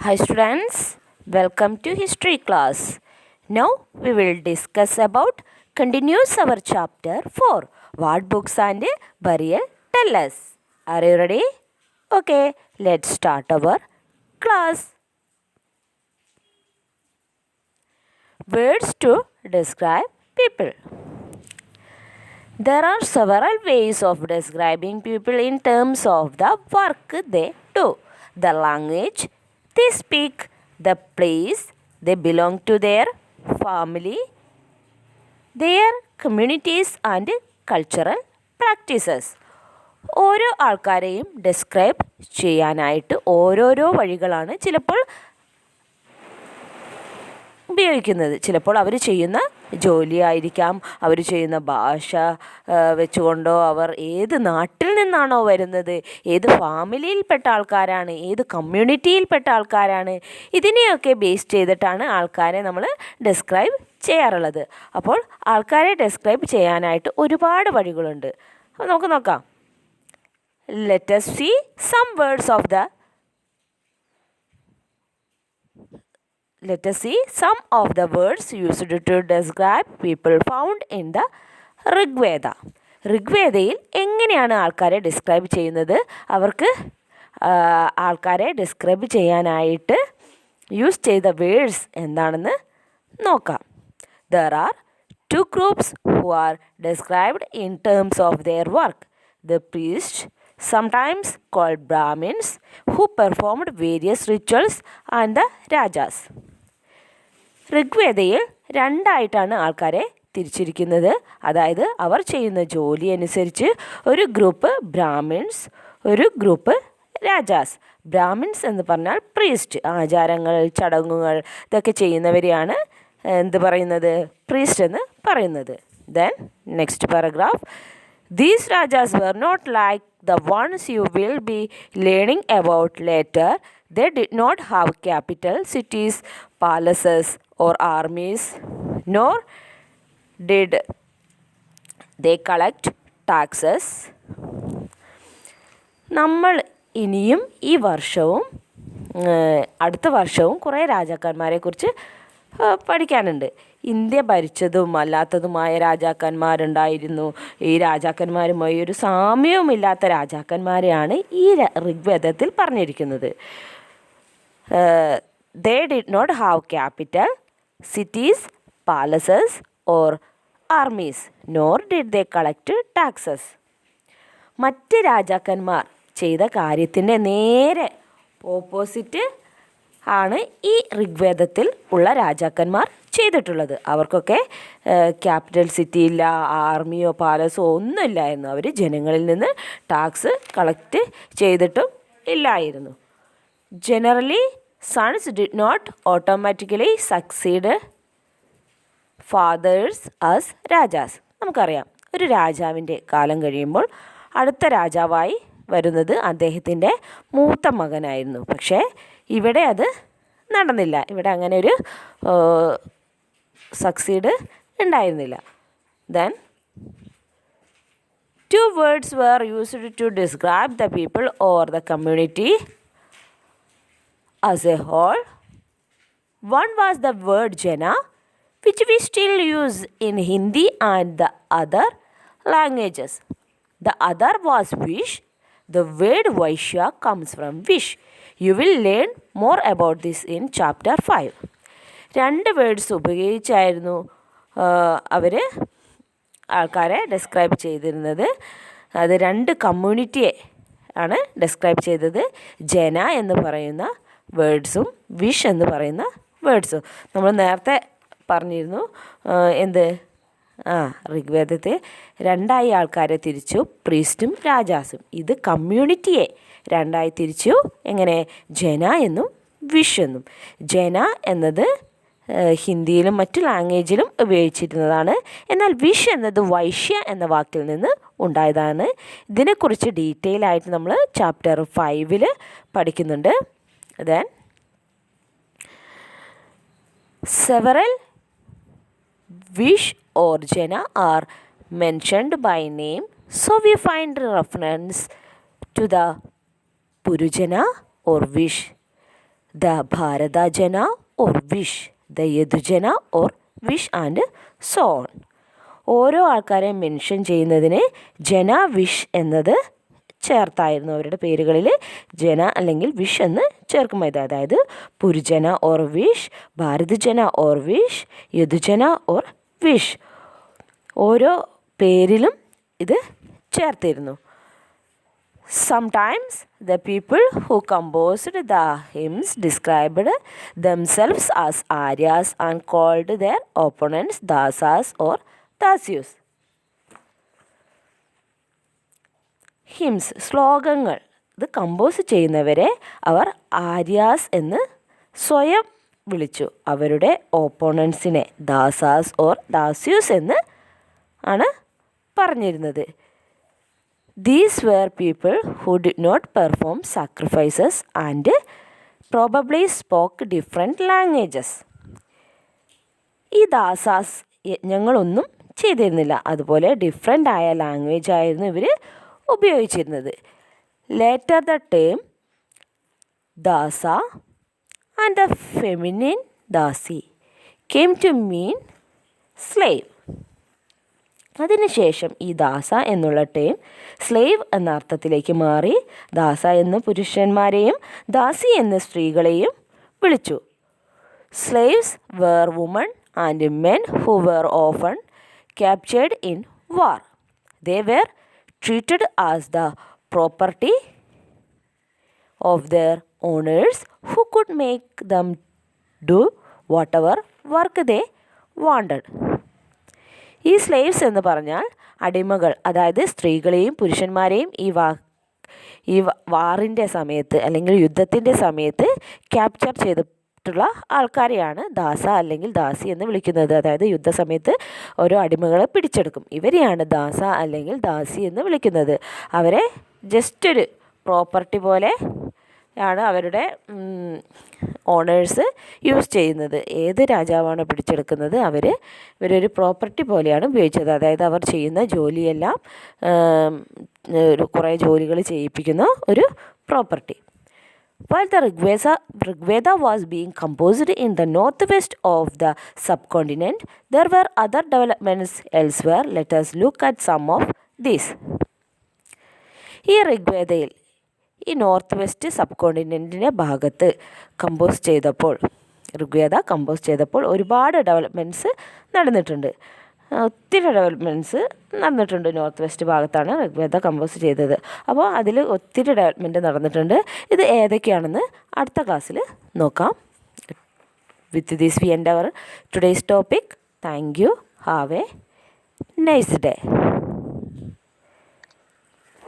Hi students, welcome to history class. Now we will discuss about continues our chapter 4. What books and burial tell us. Are you ready? Okay, let's start our class. Words to describe people. There are several ways of describing people in terms of the work they do, the language they speak, the place they belong to, their family, their communities and cultural practices. ഓരോ ആൾക്കാരെയും describe ചെയ്യാനായിട്ട് ഓരോരോ വഴികളാണ് ചിലപ്പോൾ ഉപയോഗിക്കുന്നത്. ചിലപ്പോൾ അവർ ചെയ്യുന്ന ജോലിയായിരിക്കാം, അവർ ചെയ്യുന്ന ഭാഷ വെച്ചുകൊണ്ടോ, അവർ ഏത് നാട്ടിൽ നിന്നാണോ വരുന്നത്, ഏത് ഫാമിലിയിൽപ്പെട്ട ആൾക്കാരാണ്, ഏത് കമ്മ്യൂണിറ്റിയിൽപ്പെട്ട ആൾക്കാരാണ്, ഇതിനെയൊക്കെ ബേസ് ചെയ്തിട്ടാണ് ആൾക്കാരെ നമ്മൾ ഡിസ്ക്രൈബ് ചെയ്യാറുള്ളത്. അപ്പോൾ ആൾക്കാരെ ഡിസ്ക്രൈബ് ചെയ്യാനായിട്ട് ഒരുപാട് വഴികളുണ്ട്. അപ്പോൾ നമുക്ക് നോക്കാം. Let us see some words of the Let us see some of the words used to describe people found in the Rigveda. ഋഗ്വേദയിൽ എങ്ങനെയാണ് ആൾക്കാരെ ഡിസ്ക്രൈബ് ചെയ്യുന്നത്? അവർക്ക് ആൾക്കാരെ ഡിസ്ക്രൈബ് ചെയ്യാനായിട്ട് യൂസ് ചെയ്ത വേർഡ്സ് എന്താണെന്ന് നോക്കാം. There are two groups who are described in terms of their work. The priests, sometimes called Brahmins, who performed various rituals, and the Rajas. ഋഗ്വേദയിൽ രണ്ടായിട്ടാണ് ആൾക്കാരെ തിരിച്ചിരിക്കുന്നത്. അതായത് അവർ ചെയ്യുന്ന ജോലി അനുസരിച്ച് ഒരു ഗ്രൂപ്പ് ബ്രാഹ്മിൺസ്, ഒരു ഗ്രൂപ്പ് രാജാസ്. ബ്രാഹ്മിൺസ് എന്ന് പറഞ്ഞാൽ പ്രീസ്റ്റ്, ആചാരങ്ങൾ, ചടങ്ങുകൾ ഇതൊക്കെ ചെയ്യുന്നവരെയാണ് എന്ത് പറയുന്നത്? പ്രീസ്റ്റ് എന്ന് പറയുന്നത്. Then next paragraph. These rajas were not like the ones you will be learning about later. They did not have capital cities, palaces, or armies, nor did they collect taxes. നമ്മൾ ഇനിയും ഈ വർഷവും അടുത്ത വർഷവും കുറേ രാജാക്കന്മാരെക്കുറിച്ച് പഠിക്കാനുണ്ട്. ഇന്ത്യ ഭരിച്ചതും അല്ലാത്തതുമായ രാജാക്കന്മാരുണ്ടായിരുന്നു. ഈ രാജാക്കന്മാരുമായി ഒരു സാമ്യവുമില്ലാത്ത രാജാക്കന്മാരെയാണ് ഈ ഋഗ്വേദത്തിൽ പറഞ്ഞിരിക്കുന്നത്. They did not have capital, cities, palaces or armies, nor did they collect taxes. മറ്റ് രാജാക്കന്മാർ ചെയ്ത കാര്യത്തിൻ്റെ നേരെ ഓപ്പോസിറ്റ് ആണ് ഈ ഋഗ്വേദത്തിൽ ഉള്ള രാജാക്കന്മാർ ചെയ്തിട്ടുള്ളത്. അവർക്കൊക്കെ ക്യാപിറ്റൽ സിറ്റി ഇല്ല, ആർമിയോ പാലസോ ഒന്നുമില്ലായിരുന്നു. അവർ ജനങ്ങളിൽ നിന്ന് ടാക്സ് കളക്ട് ചെയ്തിട്ടും ഇല്ലായിരുന്നു. Generally sons did not automatically succeed fathers as rajas. നമുക്കറിയാം, ഒരു രാജാവിൻ്റെ കാലം കഴിയുമ്പോൾ അടുത്ത രാജാവായി വരുന്നത് അദ്ദേഹത്തിൻ്റെ മൂത്ത മകനായിരുന്നു. പക്ഷേ ഇവിടെ അത് നടന്നില്ല. ഇവിടെ അങ്ങനെ ഒരു സക്സീഡ് ഉണ്ടായിരുന്നില്ല. Then two words were used to describe the people or the community as a whole. One was the word Jana, which we still use in Hindi and the other languages. The other was Vish. The word Vaishya comes from Vish. You will learn more about this in chapter 5. രണ്ട് words ഉപയോഗിച്ചായിരുന്നു അവർ ആൾക്കാരെ describe ചെയ്തിരുന്നത്. അത് രണ്ട് കമ്മ്യൂണിറ്റിയെ ആണ് describe ചെയ്തത്. ജന എന്ന് പറയുന്ന വേർഡ്സും വിഷ് എന്ന് പറയുന്ന വേർഡ്സും. നമ്മൾ നേരത്തെ പറഞ്ഞിരുന്നു എന്ത്? ഋഗ്വേദത്തെ രണ്ടായി ആൾക്കാരെ തിരിച്ചു, പ്രീസ്റ്റും രാജാസും. ഇത് കമ്മ്യൂണിറ്റിയെ രണ്ടായി തിരിച്ചു. എങ്ങനെ? ജന എന്നും വിഷ് എന്നും. ജന എന്നത് ഹിന്ദിയിലും മറ്റു ലാംഗ്വേജിലും ഉപയോഗിച്ചിരുന്നതാണ്. എന്നാൽ വിഷ് എന്നത് വൈശ്യ എന്ന വാക്കിൽ നിന്ന് ഉണ്ടായതാണ്. ഇതിനെക്കുറിച്ച് ഡീറ്റെയിൽ ആയിട്ട് നമ്മൾ ചാപ്റ്റർ 5 പഠിക്കുന്നുണ്ട്. Then several wish or Jana are mentioned by name, so we find reference to the Purujana or Vish. the Bharata Jana or wish, the Yadujana or wish and so on. ഓരോ ആൾക്കാരെ mention ചെയ്യുന്നതിന് ജന wish എന്നത് ചേർത്തായിരുന്നു അവരുടെ പേരുകളിൽ ജന അല്ലെങ്കിൽ wish എന്ന് ചേർക്കുമ്പോൾ അതായത് Purujana or vish, Bharatajana or vish, Yadujana or vish ഓരോ പേരിലും ഇത് ചേർത്തിരുന്നു. Sometimes the people who composed the hymns described themselves as Aryas and called their opponents Dasas or Dasyus. Hinds ശ്ലോകങ്ങൾ ഇത് കമ്പോസ് ചെയ്യുന്നവരെ അവർ ആര്യാസ് എന്ന് സ്വയം വിളിച്ചു. അവരുടെ ഓപ്പോണൻസിനെ ദാസാസ് ഓർ ദാസ്യൂസ് എന്ന് ആണ് പറഞ്ഞിരുന്നത്. These were people who did not perform sacrifices and probably spoke different languages. ഈ ദാസാസ് യജ്ഞങ്ങളൊന്നും ചെയ്തിരുന്നില്ല. അതുപോലെ ഡിഫറെൻ്റ് ആയ ലാംഗ്വേജ് ആയിരുന്നു ഇവർ ഉപയോഗിച്ചിരുന്നത്. Later the term dasa and the feminine dasi came to mean slave. അതിനുശേഷം ഈ ദാസ എന്നുള്ള ടേം സ്ലേവ് എന്ന അർത്ഥത്തിലേക്ക് മാറി. ദാസ എന്ന് പുരുഷന്മാരെയും ദാസി എന്ന് സ്ത്രീകളെയും വിളിച്ചു. Slaves were women and men who were often captured in war. They were treated as the property of their owners who could make them do whatever work they wanted. ഈ slaves എന്ന് പറഞ്ഞാൽ അടിമകൾ, അതായത് സ്ത്രീകളെയും പുരുഷന്മാരെയും ഈ വാറിൻ്റെ സമയത്ത് അല്ലെങ്കിൽ യുദ്ധത്തിൻ്റെ സമയത്ത് ക്യാപ്ചർ ചെയ്തിട്ടുള്ള ആൾക്കാരെയാണ് ദാസ അല്ലെങ്കിൽ ദാസി എന്ന് വിളിക്കുന്നത്. അതായത് യുദ്ധസമയത്ത് ഓരോ അടിമകളെ പിടിച്ചെടുക്കും. ഇവരെയാണ് ദാസ അല്ലെങ്കിൽ ദാസി എന്ന് വിളിക്കുന്നത്. അവരെ ജസ്റ്റ് ഒരു പ്രോപ്പർട്ടി പോലെ ആണ് അവരുടെ ഓണേഴ്സ് യൂസ് ചെയ്യുന്നത്. ഏത് രാജാവാണ് പിടിച്ചെടുക്കുന്നത് ഇവരൊരു പ്രോപ്പർട്ടി പോലെയാണ് ഉപയോഗിച്ചത്. അതായത് അവർ ചെയ്യുന്ന ജോലിയെല്ലാം കുറേ ജോലികൾ ചെയ്യിപ്പിക്കുന്ന ഒരു property. While the Rigveda was being composed in the northwest of the subcontinent, there were other developments elsewhere. Let us look at some of these. ഈ ഋഗ്വേദയിൽ ഈ നോർത്ത് വെസ്റ്റ് സബ് കോണ്ടിനെൻറ്റിൻ്റെ ഭാഗത്ത് ഋഗ്വേദ കമ്പോസ് ചെയ്തപ്പോൾ ഒരുപാട് ഡെവലപ്മെൻറ്റ്സ് നടന്നിട്ടുണ്ട്. ഒത്തിരി ഡെവലപ്മെൻറ്റ്സ് നടന്നിട്ടുണ്ട്. North west ഭാഗത്താണ് Rigveda compose ചെയ്തത്. അപ്പോൾ അതിൽ ഒത്തിരി ഡെവലപ്മെൻറ്റ് നടന്നിട്ടുണ്ട്. ഇത് ഏതൊക്കെയാണെന്ന് അടുത്ത ക്ലാസ്സിൽ നോക്കാം. With this we end our today's topic. Thank you. Have a nice day.